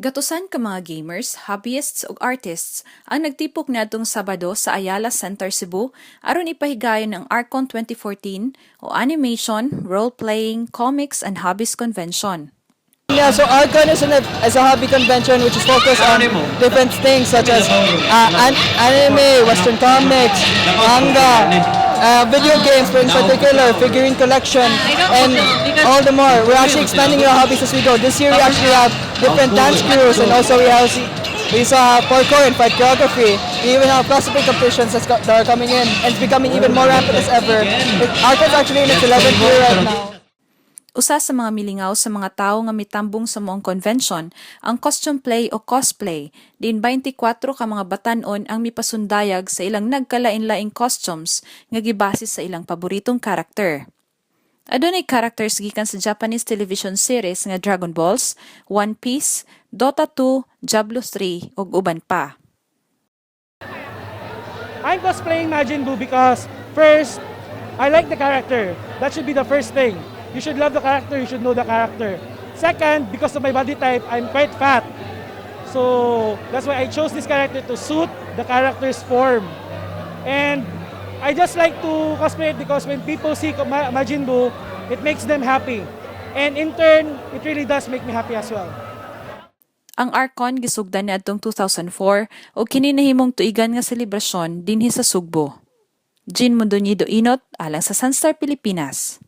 Gatusan ka mga gamers, hobbyists ug artists ang nagtipok niadtong Sabado sa Ayala Center Cebu aron ipahigayon ang ArchCon 2014 o Animation, Role-Playing, Comics and Hobbies Convention. Yeah, so ArchCon is a hobby convention which is focused on different things such as anime, Western comics, manga, video games in particular, figurine collection, and all the more. We're actually expanding our hobbies as we go. This year we actually have different dance crews, and also we saw parkour and fight choreography. We even have cosplay competitions that are coming in, and it's becoming even more rampant as ever. ArchCon is actually in its 11th year right now. Usa sa mga milingaw sa mga tawo nga mitambong sa moong convention ang costume play o cosplay. Din 24 ka mga batan-on ang mipasundayag sa ilang nagkalain-laing costumes nga gibase sa ilang paboritong karakter. Adunay characters gikan sa Japanese television series nga Dragon Balls, One Piece, Dota 2, Diablo 3 ug uban pa. I'm cosplaying Majin Buu because first, I like the character. That should be the first thing. You should love the character, you should know the character. Second, because of my body type, I'm quite fat. So that's why I chose this character to suit the character's form. And I just like to cosplay it because when people see Majin Buu, it makes them happy. And in turn, it really does make me happy as well. Ang ArchCon gisugdan niadtong 2004 ug kini nahimong tuigan nga selebrasyon dinhi sa Sugbo. Jean Mundonido Inot alang sa Sunstar Pilipinas.